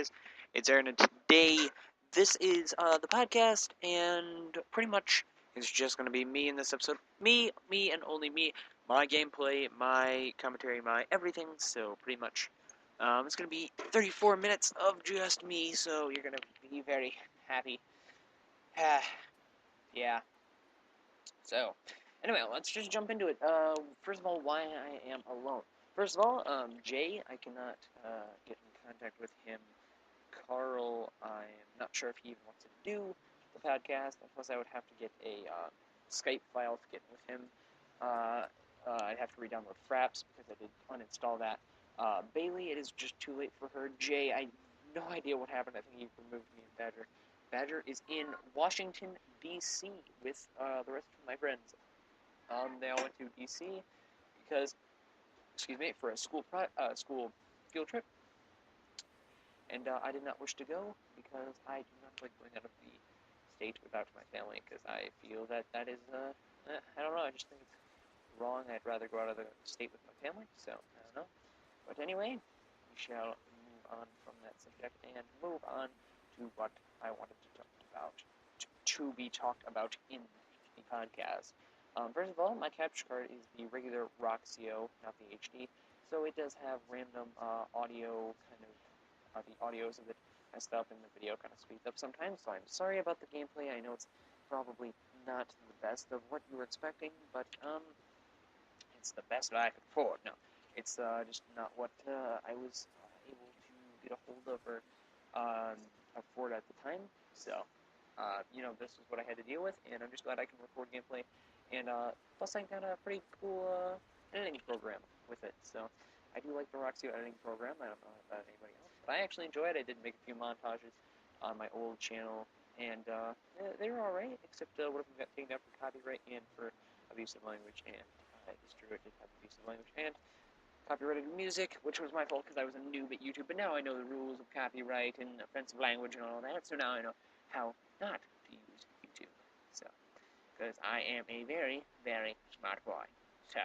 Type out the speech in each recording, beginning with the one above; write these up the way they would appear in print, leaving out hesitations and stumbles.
guys? It's Aaron, and today this is the podcast, and pretty much it's just going to be me in this episode. Me, and only me. My gameplay, my commentary, my everything. So pretty much, it's going to be 34 minutes of just me. So you're going to be very happy. Yeah. So, anyway, let's just jump into it. First of all, why I am alone. First of all, Jay, I cannot get in contact with him. Carl, I'm not sure if he even wants to do the podcast. Plus, I would have to get a Skype file to get with him. I'd have to re-download Fraps because I did uninstall that. Bailey, it is just too late for her. Jay, I have no idea what happened. I think he removed me and Badger. Badger is in Washington, D.C. with the rest of my friends. They all went to D.C. because, for a school field trip. And I did not wish to go because I do not like going out of the state without my family because I feel that is, I don't know, I just think it's wrong. I'd rather go out of the state with my family, so I don't know. But anyway, we shall move on from that subject and move on to what I wanted to talk about, to be talked about in the podcast. First of all, my capture card is the regular Roxio, not the HD, so it does have random audio, kind of, the audio is a bit messed up and the video kind of speeds up sometimes, so I'm sorry about the gameplay. I know it's probably not the best of what you were expecting, but it's the best I could afford. No, it's just not what I was able to get a hold of or afford at the time, so this is what I had to deal with, and I'm just glad I can record gameplay, and plus I got a pretty cool editing program with it, so I do like the Roxio editing program. I don't know about anybody else, but I actually enjoy it. I did make a few montages on my old channel, and they were alright, except what if we got taken down for copyright and for abusive language, and it's true, it did have abusive language and copyrighted music, which was my fault because I was a noob at YouTube, but now I know the rules of copyright and offensive language and all that, so now I know how not to use YouTube, so, because I am a very, very smart boy, so,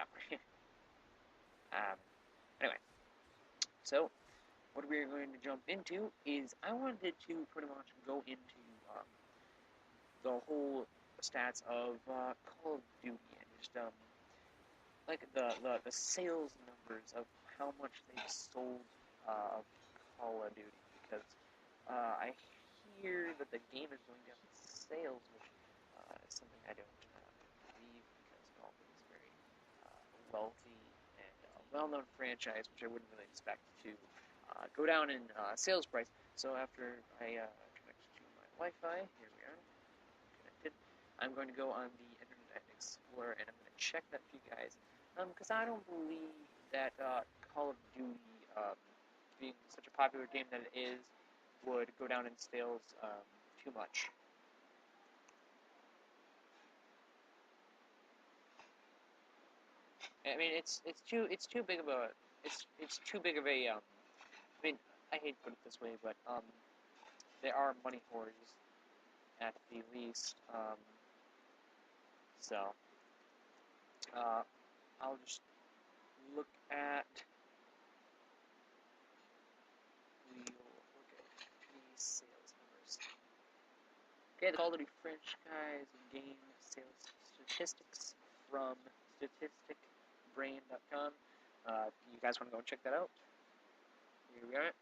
anyway, so, what we're going to jump into is I wanted to pretty much go into the whole stats of Call of Duty and just like the sales numbers of how much they've sold of Call of Duty, because I hear that the game is going down in sales, which is something I don't believe, because Call of Duty is a very wealthy and well-known franchise, which I wouldn't really expect to go down in sales price. So after I connect to my Wi-Fi, here we are, connected, I'm going to go on the Internet Explorer, and I'm going to check that for you guys, because I don't believe that Call of Duty, being such a popular game that it is, would go down in sales too much. I mean, it's too big of a I mean, I hate to put it this way, but there are money whores at the least. So I'll just look at these sales numbers. Okay, the Call of Duty franchise game sales statistics from statisticbrain.com. You guys want to go and check that out? Here we are.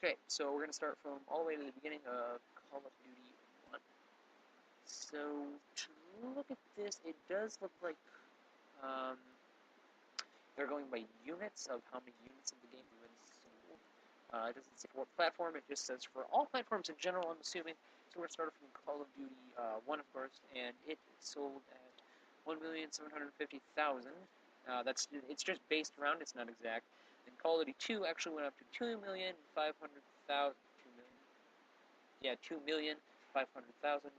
Okay, so we're going to start from all the way to the beginning of Call of Duty 1. So, to look at this, it does look like they're going by units of how many units of the game have been sold. It doesn't say for what platform, it just says for all platforms in general, I'm assuming. So we're going to start from Call of Duty 1, of course, and it sold at 1,750,000. It's just based around, it's not exact. And Call of Duty 2 actually went up to 2,500,000. 2,500,000.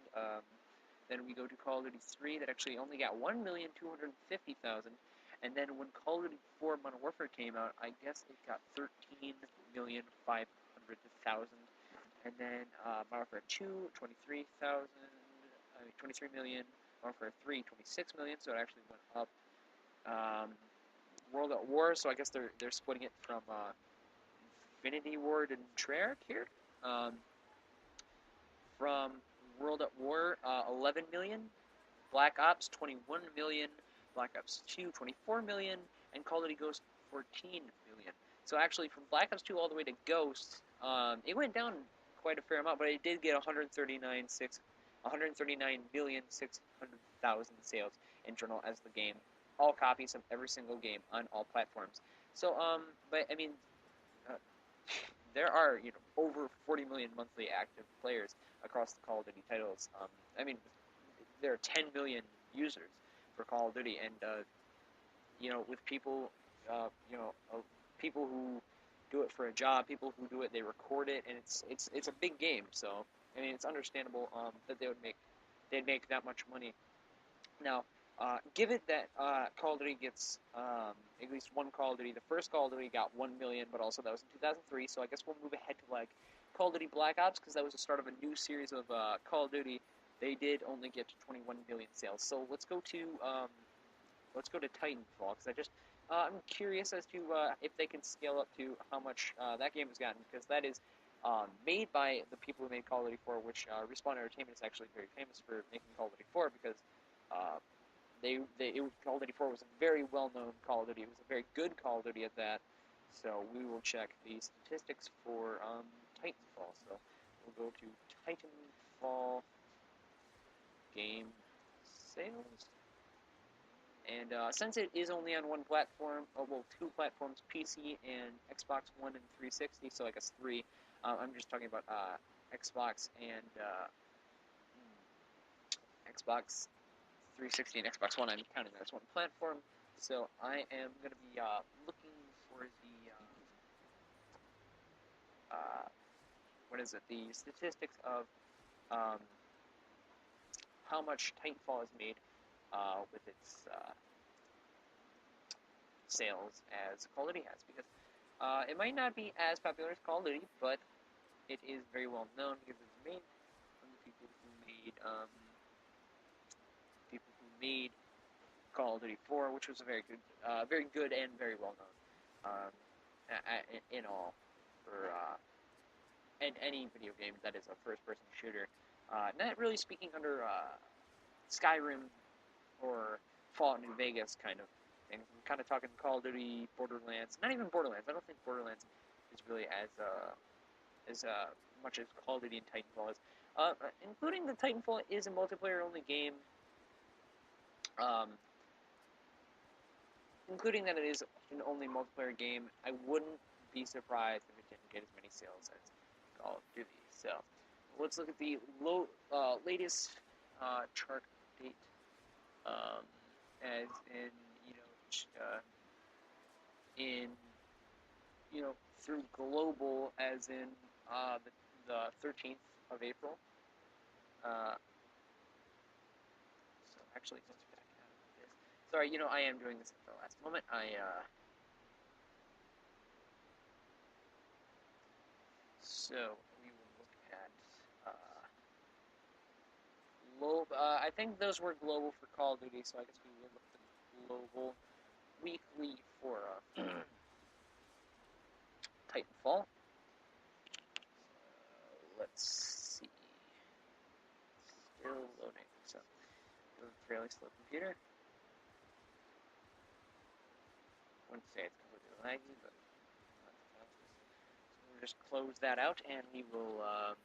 Then we go to Call of Duty 3, that actually only got 1,250,000. And then when Call of Duty 4 Modern Warfare came out, I guess it got 13,500,000. And then Modern Warfare 2, 23 million. Modern Warfare 3, 26 million. So it actually went up. World at War, so I guess they're splitting it from Infinity Ward and Treyarch here. From World at War, 11 million. Black Ops, 21 million. Black Ops 2, 24 million. And Call of Duty Ghosts, 14 million. So actually, from Black Ops 2 all the way to Ghosts, it went down quite a fair amount, but it did get 139,600,000 sales in general as the game. All copies of every single game on all platforms. So, but I mean, uh, there are over 40 million monthly active players across the Call of Duty titles. I mean, there are 10 million users for Call of Duty, and with people, people who do it for a job, people who do it, they record it, and it's a big game. So I mean, it's understandable that they'd make that much money. Now, given that Call of Duty gets at least one Call of Duty, the first Call of Duty got 1 million, but also that was in 2003. So I guess we'll move ahead to like Call of Duty Black Ops because that was the start of a new series of Call of Duty. They did only get to 21 million sales. So let's go to Titanfall because I'm curious as to if they can scale up to how much that game has gotten, because that is made by the people who made Call of Duty 4, which Respawn Entertainment is actually very famous for making Call of Duty 4 because Call of Duty 4 was a very well-known Call of Duty. It was a very good Call of Duty at that. So we will check the statistics for Titanfall. So we'll go to Titanfall game sales. And since it is only on one platform, two platforms, PC and Xbox One and 360, so I guess three. I'm just talking about Xbox and Xbox 360 and Xbox One. I'm counting that as one platform. So I am going to be looking for the statistics of how much Titanfall has made with its sales as Call of Duty has, because it might not be as popular as Call of Duty, but it is very well known because it's made from the people who made Call of Duty 4, which was a very good and very well known in all for any video game that is a first-person shooter. Not really speaking under Skyrim or Fallout New Vegas kind of thing. I'm kind of talking Call of Duty, Borderlands. Not even Borderlands. I don't think Borderlands is really as much as Call of Duty and Titanfall is. Including the Titanfall is a multiplayer-only game. Including that it is an only multiplayer game, I wouldn't be surprised if it didn't get as many sales as Call of Duty. So let's look at the latest chart date, as in through global, as in the 13th of April. So actually, let's back out of this. Sorry, I am doing this at the last moment. So we will look at I think those were global for Call of Duty, so I guess we will look at global weekly for Titanfall. Let's see. Still loading. So, a fairly slow computer. I wouldn't say it's completely laggy, but not the fastest. So we'll just close that out, and we will talk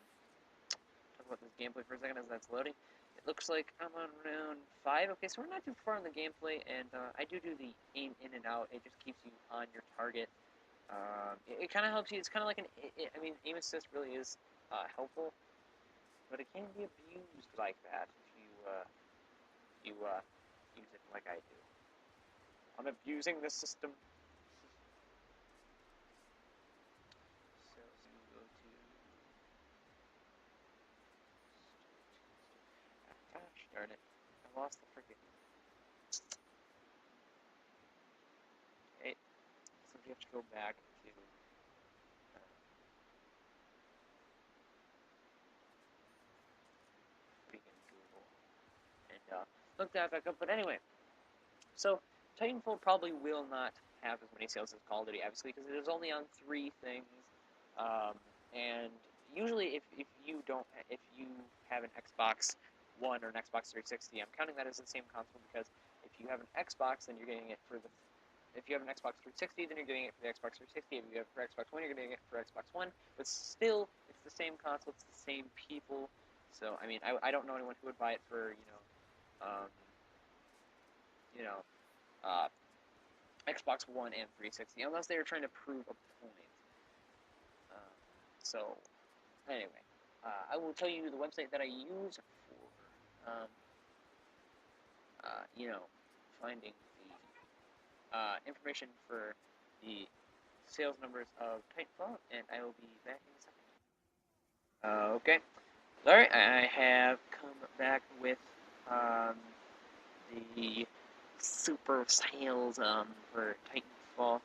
about this gameplay for a second as that's loading. It looks like I'm on round 5. Okay, so we're not too far in the gameplay, and I do the aim in and out. It just keeps you on your target. It kind of helps you. It's kind of like aim assist really is helpful, but it can be abused like that if you use it like I do. I'm abusing the system. So we go to. Gosh darn it! I lost the freaking. Okay, so we have to go back to. Google and look that back up. But anyway, so Titanfall probably will not have as many sales as Call of Duty, obviously, because it is only on 3 things. And usually, if you have an Xbox One or an Xbox 360, I'm counting that as the same console because if you have an Xbox, then you're getting it for the. If you have an Xbox 360, then you're getting it for the Xbox 360. If you have it for Xbox One, you're getting it for Xbox One. But still, it's the same console. It's the same people. So I mean, I don't know anyone who would buy it for you know, uh, Xbox One and 360 unless they were trying to prove a point. So anyway, I will tell you the website that I use for finding the information for the sales numbers of Titanfall, and I will be back in a second. Okay. Alright, I have come back with the super sales for Titanfall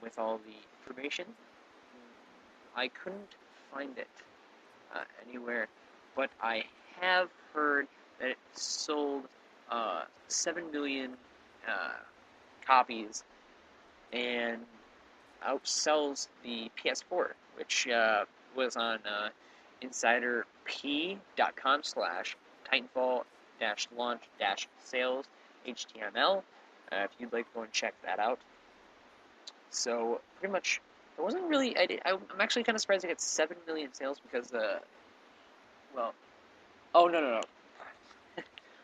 with all the information. I couldn't find it anywhere, but I have heard that it sold 7 million copies and outsells the PS4, which was on insiderp.com/Titanfall-launch-sales HTML. If you'd like to go and check that out. So pretty much, it wasn't really. I'm actually kind of surprised it got 7 million sales because oh no.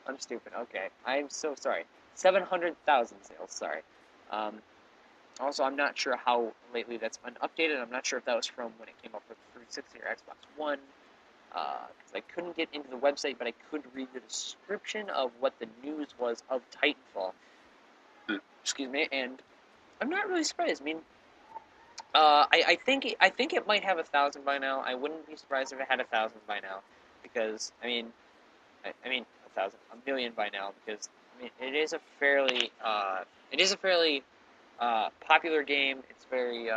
I'm stupid. Okay, I'm so sorry. 700,000 sales. Sorry. Also, I'm not sure how lately that's been updated. I'm not sure if that was from when it came up for 360 or Xbox One, because I couldn't get into the website, but I could read the description of what the news was of Titanfall. Excuse me, and I'm not really surprised. I mean, I think it might have 1,000 by now. I wouldn't be surprised if it had 1,000 by now, because I mean 1,000, 1,000,000 by now, because I mean it is a fairly popular game. It's very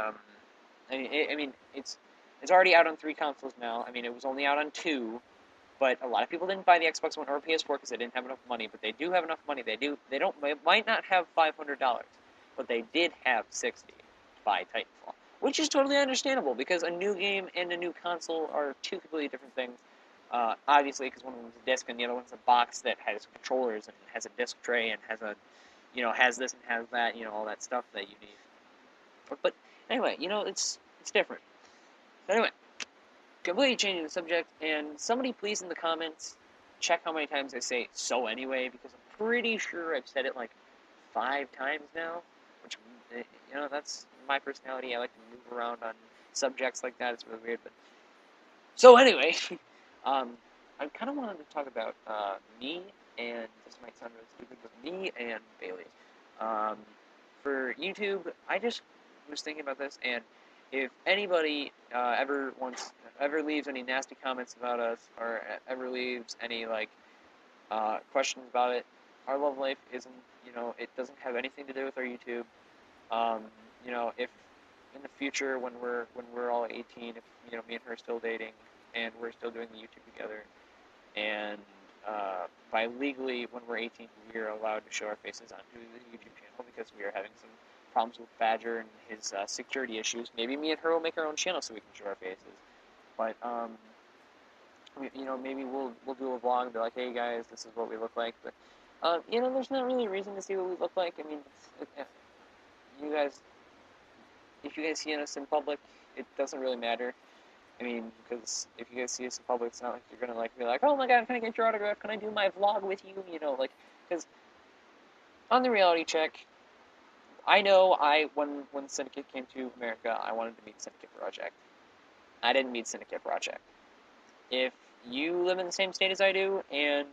it's already out on 3 consoles now. I mean, it was only out on 2, but a lot of people didn't buy the Xbox One or PS4 because they didn't have enough money. But they do have enough money. They might not have $500, but they did have 60 to buy Titanfall, which is totally understandable because a new game and a new console are 2 completely different things. Obviously, because one of them's a disc and the other one's a box that has controllers and has a disc tray and has has this and has that, all that stuff that you need. But anyway, it's different. So anyway, completely changing the subject, and somebody please in the comments check how many times I say "so anyway," because I'm pretty sure I've said it like 5 times now, which, that's my personality. I like to move around on subjects like that. It's really weird, but so anyway, I kind of wanted to talk about me, and this might sound really stupid, but me and Bailey. For YouTube, I just was thinking about this, and if anybody ever leaves any nasty comments about us, or ever leaves any questions about it, our love life isn't, it doesn't have anything to do with our YouTube. If in the future when we're all 18, if me and her are still dating and we're still doing the YouTube together, and by legally when we're 18 we are allowed to show our faces onto the YouTube channel because we are having some problems with Badger and his security issues. Maybe me and her will make our own channel so we can show our faces. But maybe we'll do a vlog and be like, hey guys, this is what we look like. But there's not really a reason to see what we look like. I mean, if you guys see us in public, it doesn't really matter. I mean, because if you guys see us in public, it's not like you're gonna be like, oh my god, can I get your autograph? Can I do my vlog with you? Because on the reality check, I know when Syndicate came to America, I wanted to meet Syndicate Project. I didn't meet Syndicate Project. If you live in the same state as I do, and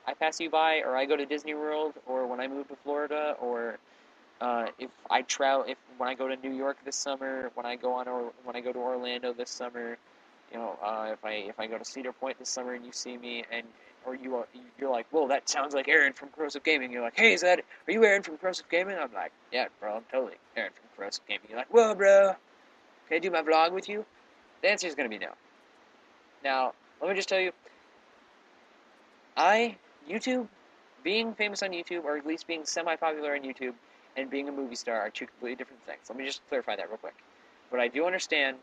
I pass you by, or I go to Disney World, or when I move to Florida, or when I go to New York this summer, when I go to Orlando this summer, if I go to Cedar Point this summer and you see me you're like, whoa, that sounds like Aaron from Corrosive Gaming. You're like, hey, are you Aaron from Corrosive Gaming? I'm like, yeah, bro, I'm totally Aaron from Corrosive Gaming. You're like, whoa, bro, can I do my vlog with you? The answer is going to be no. Now, let me just tell you, YouTube, being famous on YouTube, or at least being semi-popular on YouTube, and being a movie star are 2 completely different things. Let me just clarify that real quick. But I do understand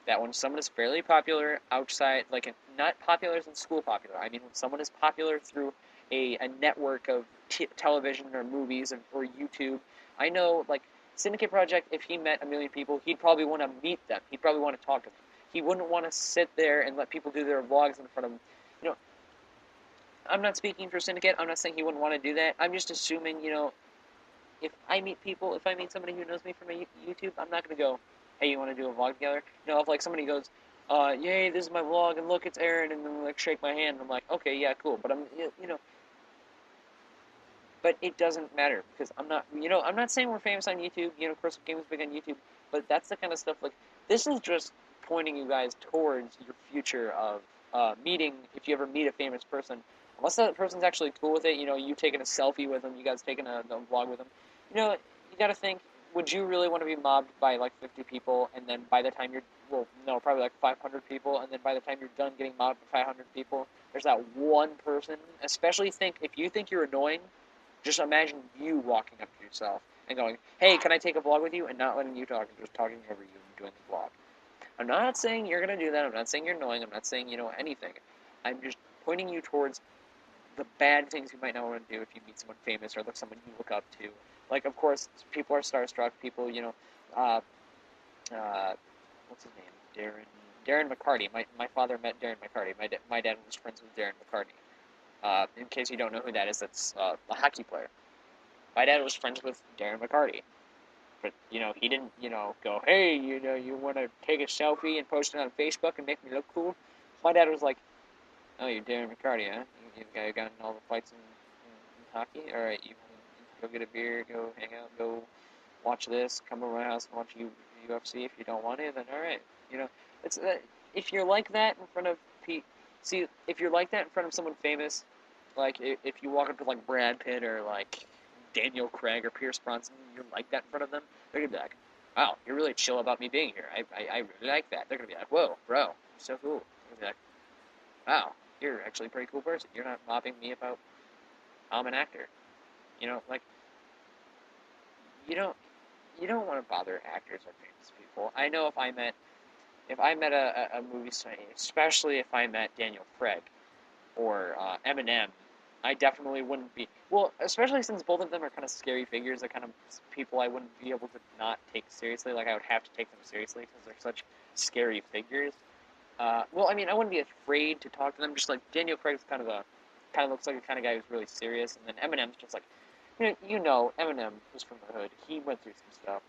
that when someone is fairly popular outside, like not popular as in school popular, I mean when someone is popular through a network of television or movies or YouTube, I know like Syndicate Project, if he met a million people, he'd probably want to meet them. He'd probably want to talk to them. He wouldn't want to sit there and let people do their vlogs in front of him. You know, I'm not speaking for Syndicate. I'm not saying he wouldn't want to do that. I'm just assuming, if I meet people, if I meet somebody who knows me from YouTube, I'm not going to go, hey, you want to do a vlog together? If like somebody goes, yay, this is my vlog, and look, it's Aaron, and then like shake my hand, and I'm like, okay, yeah, cool, but but it doesn't matter, because I'm not saying we're famous on YouTube, CorrosiveGamers is big on YouTube, but that's the kind of stuff, like, this is just pointing you guys towards your future of meeting, if you ever meet a famous person, unless that person's actually cool with it, you taking a selfie with them, you guys taking a vlog with them, you gotta think, would you really want to be mobbed by, like, 50 people, and then by the time you're, well, no, probably like 500 people, and then by the time you're done getting mobbed by 500 people, there's that one person, especially if you think you're annoying, just imagine you walking up to yourself and going, hey, can I take a vlog with you? And not letting you talk and just talking over you and doing the vlog. I'm not saying you're going to do that. I'm not saying you're annoying. I'm not saying, anything. I'm just pointing you towards the bad things you might not want to do if you meet someone famous or someone you look up to. Like, of course, people are starstruck. People, what's his name? Darren McCarty. My father met Darren McCarty. My dad was friends with Darren McCarty. In case you don't know who that is, that's a hockey player. My dad was friends with Darren McCarty. But, he didn't, go, hey, you want to take a selfie and post it on Facebook and make me look cool? My dad was like, oh, you're Darren McCarty, huh? You got in all the fights in hockey? All right, you go get a beer, go hang out, go watch this, come over my house and watch UFC. If you don't want it, then all right. It's if you're like that in front of if you're like that in front of someone famous, like if you walk up to like Brad Pitt or like Daniel Craig or Pierce Brosnan, you're like that in front of them, they're gonna be like, wow, you're really chill about me being here. I really like that. They're gonna be like, whoa, bro, you're so cool. They're gonna be like, wow, you're actually a pretty cool person. You're not mobbing me about I'm an actor. Like you don't want to bother actors or famous people. I know if I met a movie star, especially if I met Daniel Craig or Eminem, I definitely wouldn't be, well, especially since both of them are kind of scary figures, they're kind of people I wouldn't be able to not take seriously, like I would have to take them seriously because they're such scary figures. Well, I mean, I wouldn't be afraid to talk to them, just like Daniel Craig's kind of looks like the kind of guy who's really serious, and then Eminem's just like, Eminem was from the hood, he went through some stuff.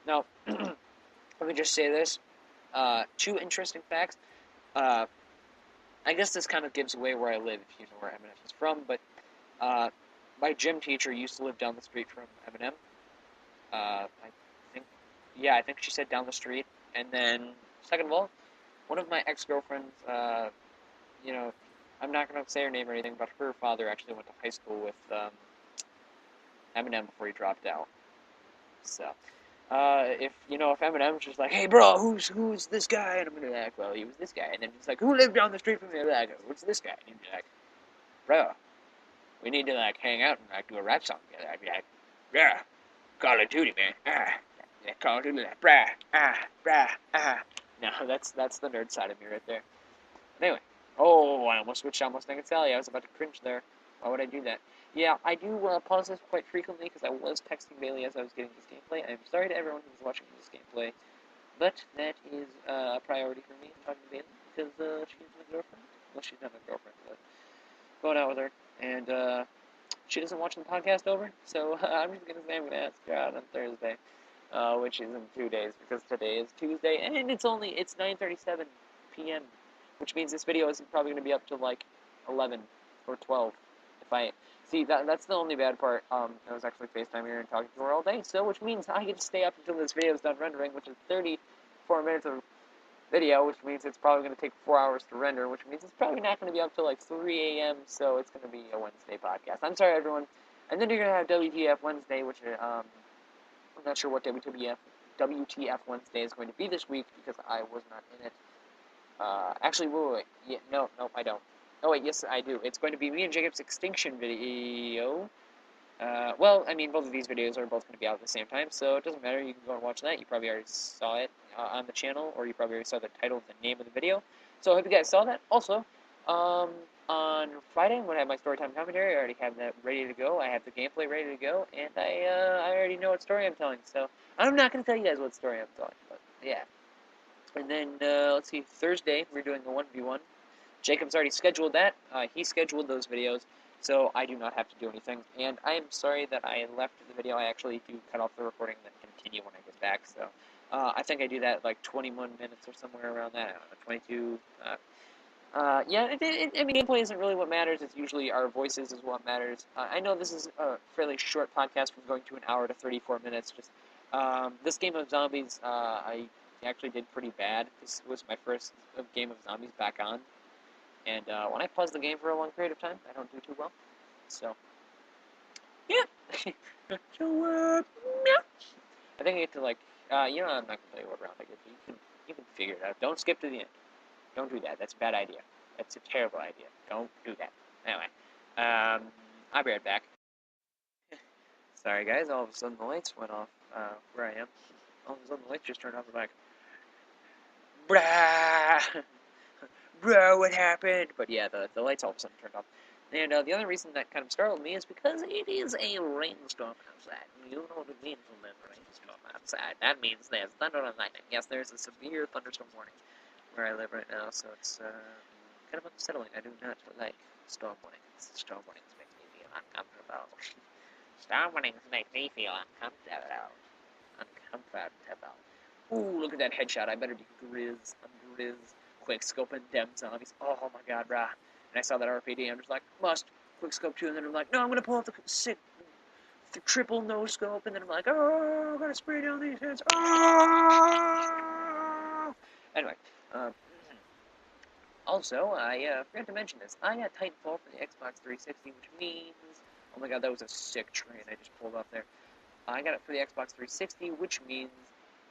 Now, let me just say this, two interesting facts, I guess this kind of gives away where I live if you know where Eminem is from, but my gym teacher used to live down the street from Eminem. I think she said down the street. And then, second of all, one of my ex-girlfriends, I'm not going to say her name or anything, but her father actually went to high school with Eminem before he dropped out. So, if Eminem's just like, hey bro, who's this guy? And I'm gonna be like, well, he was this guy. And then he's like, who lived down the street from me? Like, what's this guy? And he'd be like, bro, we need to like hang out and like do a rap song together. I'd be like, yeah, Call of Duty, man. Yeah, Call of Duty, like, brah. No, that's the nerd side of me right there. Anyway, I almost switched almost Negatali. I was about to cringe there. Why would I do that? Yeah, I do pause this quite frequently because I was texting Bailey as I was getting this gameplay. I'm sorry to everyone who's watching this gameplay, but that is a priority for me. I'm talking to Bailey because she's my girlfriend. Well, she's not my girlfriend, but going out with her. And she doesn't watch the podcast over, so I'm just going to say I'm going to ask her out on Thursday, which is in 2 days because today is Tuesday, and it's 9:37 p.m., which means this video is probably going to be up to like 11 or 12. If I see that's the only bad part. I was actually FaceTiming her and talking to her all day, so which means I get to stay up until this video is done rendering, which is 34 minutes of video, which means it's probably going to take 4 hours to render, which means it's probably not going to be up till like 3 a.m., so it's going to be a Wednesday podcast. I'm sorry, everyone. And then you're going to have WTF Wednesday, which I'm not sure what WTF Wednesday is going to be this week because I was not in it. Actually, wait. Yeah, no, I don't. Oh, wait, yes, I do. It's going to be me and Jacob's extinction video. Well, I mean, both of these videos are both going to be out at the same time, so it doesn't matter. You can go and watch that. You probably already saw it on the channel, or you probably already saw the title of the name of the video. So I hope you guys saw that. Also, on Friday, I'm going to have my storytime commentary. I already have that ready to go. I have the gameplay ready to go, and I already know what story I'm telling. So I'm not going to tell you guys what story I'm telling, but yeah. And then, let's see, Thursday, we're doing a 1v1. Jacob's already scheduled that. He scheduled those videos, so I do not have to do anything. And I am sorry that I left the video. I actually do cut off the recording and then continue when I get back. So I think I do that like 21 minutes or somewhere around that. I don't know, 22. Yeah, I mean, gameplay isn't really what matters. It's usually our voices is what matters. I know this is a fairly short podcast from going to an hour to 34 minutes. Just this game of zombies, I actually did pretty bad. This was my first game of zombies back on. And when I pause the game for a long period of time, I don't do too well. So, yeah. So, yeah. I think I get to, like, I'm not going to tell you what round I get to. You can figure it out. Don't skip to the end. Don't do that. That's a bad idea. That's a terrible idea. Don't do that. Anyway, I'll be right back. Sorry, guys. All of a sudden, the lights went off where I am. All of a sudden, the lights just turned off. I'm like, brah! Bro, what happened? But yeah, the lights all of a sudden turned off. And the other reason that kind of startled me is because it is a rainstorm outside. You know what it means when there's a rainstorm outside. That means there's thunder and lightning. Yes, there's a severe thunderstorm warning where I live right now, so it's kind of unsettling. I do not like storm warnings. Storm warnings make me feel uncomfortable. Storm warnings make me feel uncomfortable. Uncomfortable. Ooh, look at that headshot. I better do Grizz. I'm Grizz. Quick scoping them zombies. Oh my god, brah. And I saw that RPD. I'm just like, must quick scope too. And then I'm like, no, I'm gonna pull out the triple no scope. And then I'm like, oh, I'm gonna spray down these heads. Oh! Anyway, also, I forgot to mention this. I got Titanfall for the Xbox 360, which means, oh my god, that was a sick train I just pulled off there. I got it for the Xbox 360, which means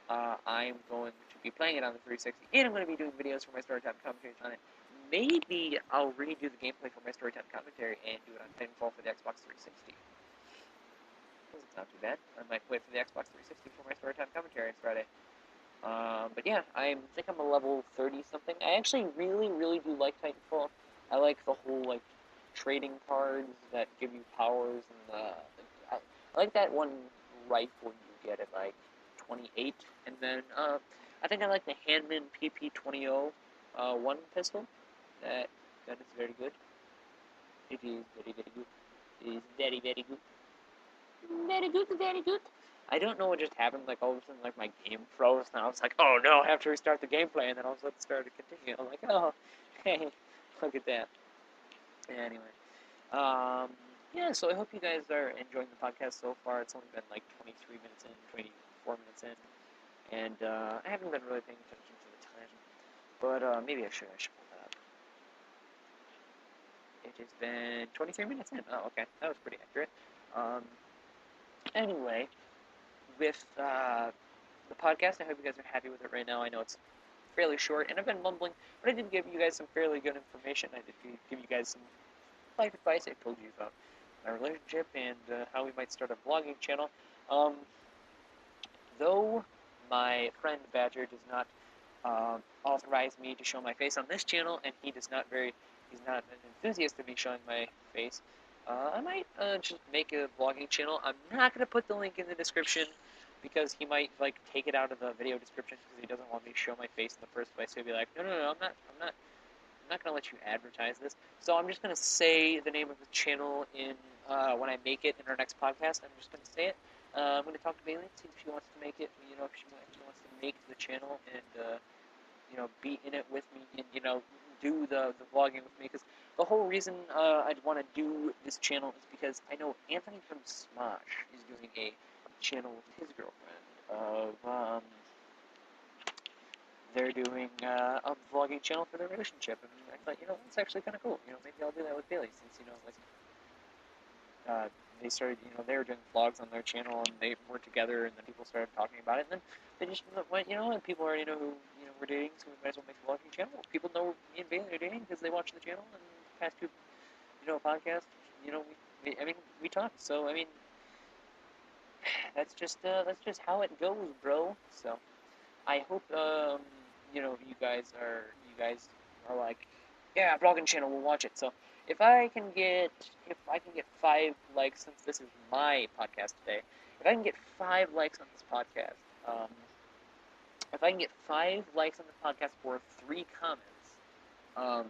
I'm going to be playing it on the 360, and I'm going to be doing videos for my Storytime commentaries on it. Maybe I'll redo the gameplay for my Storytime commentary and do it on Titanfall for the Xbox 360. Doesn't sound too bad. I might wait for the Xbox 360 for my Storytime commentary on Friday. But yeah, I think I'm a level 30-something. I actually really, really do like Titanfall. I like the whole, like, trading cards that give you powers, and I like that one rifle you get at, like, 28, and then, I think I like the Handman PP20 one pistol. That is very good. It is very, very good. It is very, very good. Very good, very good. I don't know what just happened, like, all of a sudden, like, my game froze, and I was like, oh no, I have to restart the gameplay, and then all of a sudden it started to continue. I'm like, oh, hey, look at that. Anyway, yeah, so I hope you guys are enjoying the podcast so far. It's only been, like, 23 minutes in, 24 minutes in, and, I haven't been really paying attention to the time, but, maybe I should pull that up. It has been 23 minutes in. Oh, okay, that was pretty accurate. Anyway, with the podcast, I hope you guys are happy with it right now. I know it's fairly short, and I've been mumbling, but I did give you guys some fairly good information. I did give you guys some life advice. I told you about my relationship and how we might start a vlogging channel. Though my friend Badger does not authorize me to show my face on this channel, and he's not an enthusiast of me showing my face, I might just make a vlogging channel. I'm not going to put the link in the description because he might, like, take it out of the video description because he doesn't want me to show my face in the first place. So he'll be like, no, I'm not going to let you advertise this. So I'm just going to say the name of the channel in when I make it in our next podcast. I'm just going to say it. I'm going to talk to Bailey and see if she wants to make it, if she wants to make the channel and, be in it with me and, do the vlogging with me. Because the whole reason I'd want to do this channel is because I know Anthony from Smosh is doing a channel with his girlfriend of, they're doing a vlogging channel for their relationship, and I thought, that's actually kind of cool. Maybe I'll do that with Bailey, since, they started, they were doing vlogs on their channel, and they were together, and then people started talking about it, and then they just went, and people already know who, we're dating, so we might as well make a vlogging channel. People know me and Bailey are dating because they watch the channol and past two, podcast. you know, I mean, we talk. So I mean, that's just how it goes, bro. So I hope you know, you guys are like, yeah, vlogging channel, we'll watch it. So if I can get 5 likes, since this is my podcast today, if I can get 5 likes on this podcast, if I can get 5 likes on the podcast or 3 comments um,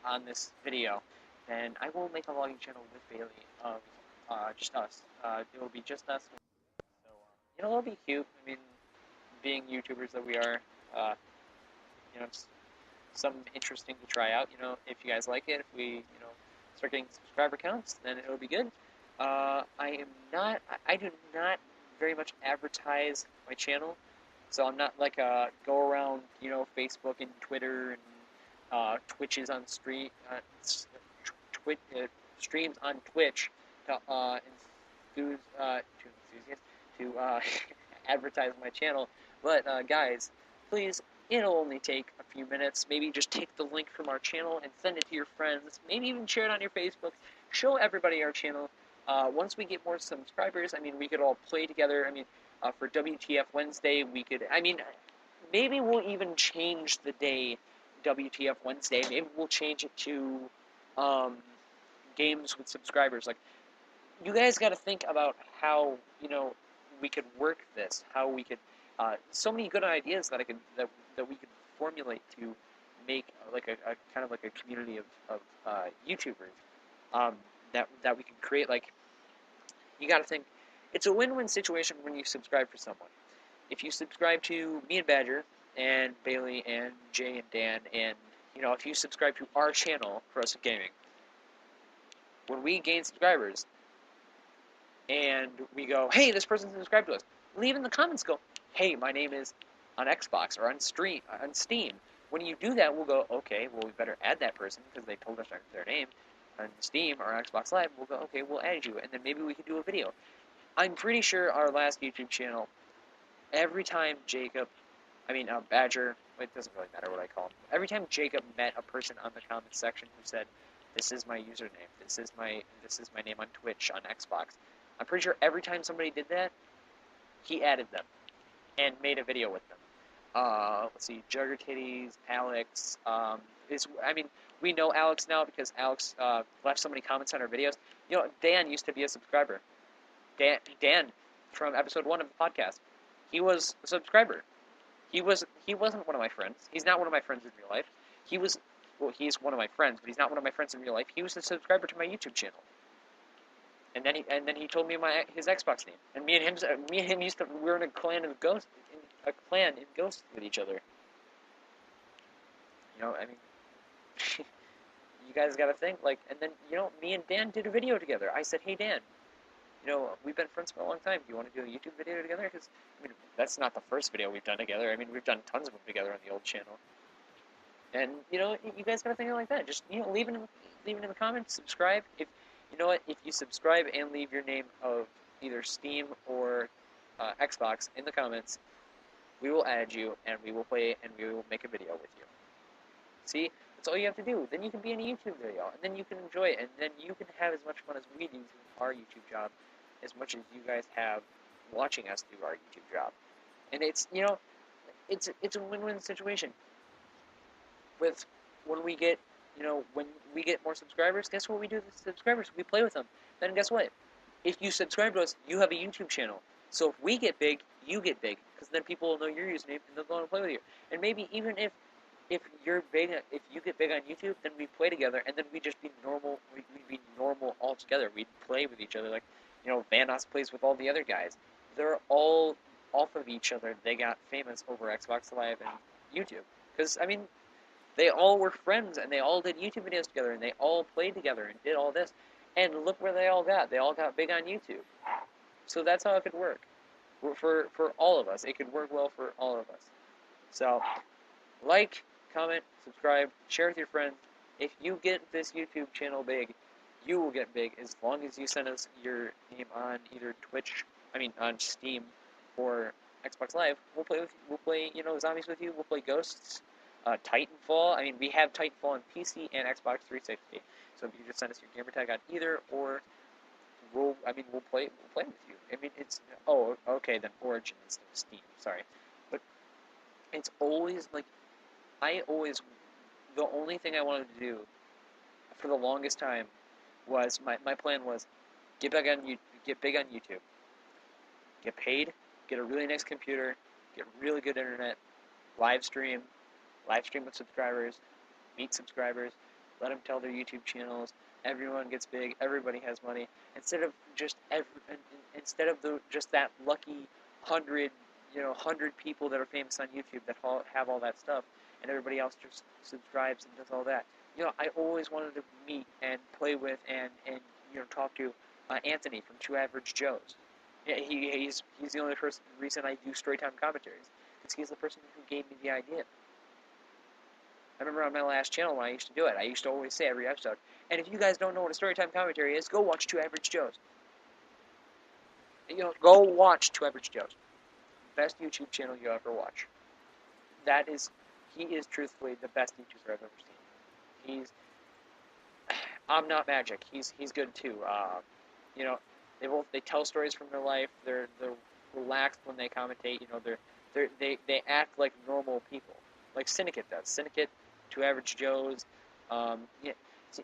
on this video, then I will make a vlogging channel with Bailey of just us. It will be just us. So you know, it'll be cute. I mean, being YouTubers that we are, uh, you know, it's something interesting to try out. You know, if you guys like it, if we, you know, start getting subscriber counts, then it'll be good. I do not very much advertise my channel, so I'm not like go around, you know, Facebook and Twitter and Twitches on streams on Twitch to enthusiasts to advertise my channel. But guys, please, it'll only take a few minutes. Maybe just take the link from our channel and send it to your friends. Maybe even share it on your Facebook. Show everybody our channel. Once we get more subscribers, I mean, we could all play together. I mean, for WTF Wednesday, we could. I mean, maybe we'll even change the day WTF Wednesday. Maybe we'll change it to um, games with subscribers. Like, you guys got to think about how, you know, we could work this, how we could, so many good ideas that that we could formulate to make like a kind of like a community of YouTubers that we can create. Like, you got to think, it's a win-win situation when you subscribe for someone. If you subscribe to me and Badger and Bailey and Jay and Dan, and you know, if you subscribe to our channel, Corrosive Gaming, when we gain subscribers, and we go, hey, this person subscribed to us, leave in the comments, go, hey, my name is on Xbox or on Steam. When you do that, we'll go, okay, well, we better add that person because they told us their name on Steam or Xbox Live. We'll go, okay, we'll add you, and then maybe we can do a video. I'm pretty sure our last YouTube channel, every time Badger, it doesn't really matter what I call him. Every time Jacob met a person on the comments section who said, this is my username, this is my name on Twitch, on Xbox, I'm pretty sure every time somebody did that, he added them and made a video with them. Let's see, Jugger Titties, Alex. We know Alex now because Alex left so many comments on our videos. You know, Dan used to be a subscriber. Dan from episode 1 of the podcast, he was a subscriber. He wasn't one of my friends. He's not one of my friends in real life. He's one of my friends, but he's not one of my friends in real life. He was a subscriber to my YouTube channel. And then he told me his Xbox name. And me and him we were in a clan in Ghost with each other. You know, I mean, you guys got to think, like, and then, you know, me and Dan did a video together. I said, hey Dan, you know, we've been friends for a long time. Do you want to do a YouTube video together? Because, I mean, that's not the first video we've done together. I mean, we've done tons of them together on the old channel. And, you know, you guys got to think like that. Just, you know, leave it in the comments, subscribe. You know what, if you subscribe and leave your name of either Steam or Xbox in the comments, we will add you, and we will play, and we will make a video with you. See? That's all you have to do. Then you can be in a YouTube video, and then you can enjoy it, and then you can have as much fun as we do doing our YouTube job, as much as you guys have watching us do our YouTube job. And it's, you know, it's a win-win situation. When we get more subscribers, guess what we do with the subscribers? We play with them. Then guess what? If you subscribe to us, you have a YouTube channel. So if we get big, you get big, because then people will know your username and they'll go and play with you. And maybe even if you get big on YouTube, then we play together, and then we'd just be normal. We'd be normal all together. We'd play with each other, like, you know, Vanos plays with all the other guys. They're all off of each other. They got famous over Xbox Live and YouTube, because I mean, they all were friends, and they all did YouTube videos together, and they all played together and did all this. And look where they all got. They all got big on YouTube. So that's how it could work. For all of us. It could work well for all of us. So, like, comment, subscribe, share with your friends. If you get this YouTube channel big, you will get big as long as you send us your name on either on Steam or Xbox Live. We'll play, you know, zombies with you. We'll play ghosts. Titanfall. I mean, we have Titanfall on PC and Xbox 360. So if you just send us your gamer tag on either, or we'll play with you. I mean, it's okay then Origin instead of Steam. Sorry, but it's always like the only thing I wanted to do for the longest time was my plan was get big on YouTube, get paid, get a really nice computer, get really good internet, live stream with subscribers, meet subscribers, let them tell their YouTube channels. Everyone gets big. Everybody has money. Instead of just just that lucky 100 people that are famous on YouTube that have all that stuff, and everybody else just subscribes and does all that. I always wanted to meet and play with and talk to Anthony from Two Average Joes. Yeah, he's the only reason I do storytime commentaries, because he's the person who gave me the idea. I remember on my last channel when I used to do it, I used to always say every episode, and if you guys don't know what a storytime commentary is, go watch Two Average Joes. Go watch Two Average Joes. Best YouTube channel you'll ever watch. He is truthfully the best YouTuber I've ever seen. I'm not magic. He's good too. They tell stories from their life. They're relaxed when they commentate. They act like normal people, like Syndicate does. Syndicate, Two Average Joes. Yeah.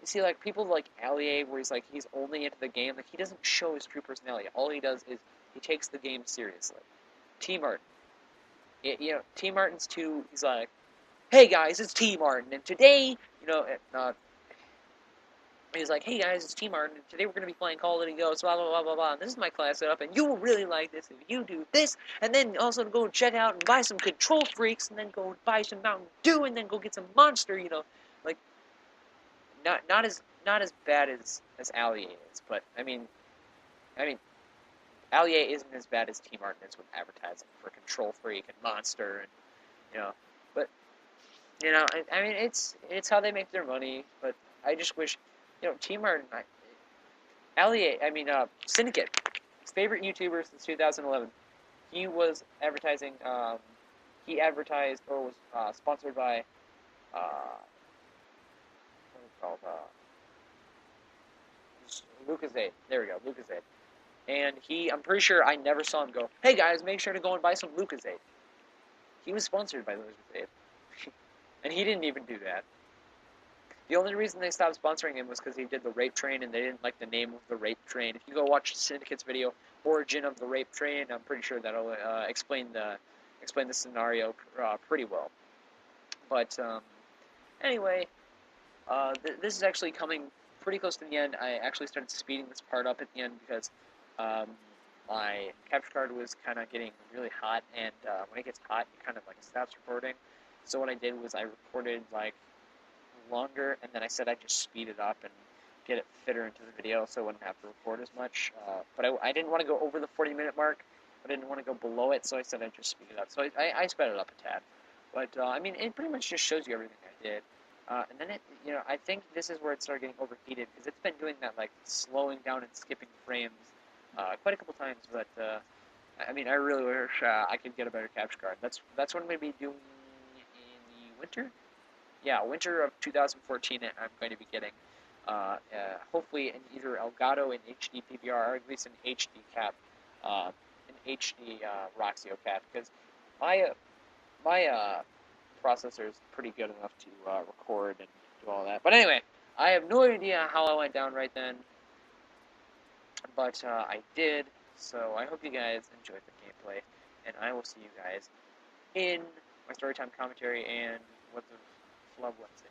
See, like people like Allier, where he's only into the game. Like he doesn't show his true personality. All he does is he takes the game seriously. T Martin. T Martin's too. He's like, hey guys, it's T Martin, and today, he's like, hey guys, it's T Martin, and today we're going to be playing Call of Duty Ghosts, blah, blah, blah, blah, blah, and this is my class setup, and you will really like this if you do this, and then also go check out and buy some Control Freaks, and then go buy some Mountain Dew, and then go get some Monster, like, not as bad as Allier is, but, I mean, Allier isn't as bad as T Martin is with advertising for Control Freak and Monster, and, but, I mean, it's how they make their money, but I just wish, T Martin, Syndicate, his favorite YouTuber since 2011, he was advertising, he advertised or was sponsored by, what is it called, Lucozade. There we go, Lucozade. And I'm pretty sure I never saw him go, hey guys, make sure to go and buy some Lucozade. He was sponsored by Lucozade. And he didn't even do that. The only reason they stopped sponsoring him was because he did the rape train, and they didn't like the name of the rape train. If you go watch Syndicate's video, Origin of the Rape Train, I'm pretty sure that'll explain the scenario pretty well. But anyway, this is actually coming pretty close to the end. I actually started speeding this part up at the end because my capture card was kind of getting really hot, and when it gets hot, it kind of stops recording. So what I did was I recorded longer, and then I said I'd just speed it up and get it fitter into the video so I wouldn't have to record as much. But I didn't want to go over the 40-minute mark. I didn't want to go below it, so I said I'd just speed it up. So I sped it up a tad. But, I mean, it pretty much just shows you everything I did. And then I think this is where it started getting overheated, because it's been doing that, slowing down and skipping frames quite a couple times. But, I mean, I really wish I could get a better capture card. That's what I'm going to be doing in the winter. Yeah, winter of 2014, I'm going to be getting, hopefully, either Elgato in HD PVR, or at least an HD cap, an HD Roxio cap, because my processor is pretty good enough to record and do all that. But anyway, I have no idea how I went down right then, but I did, so I hope you guys enjoyed the gameplay, and I will see you guys in my storytime commentary and what the Love Wednesday.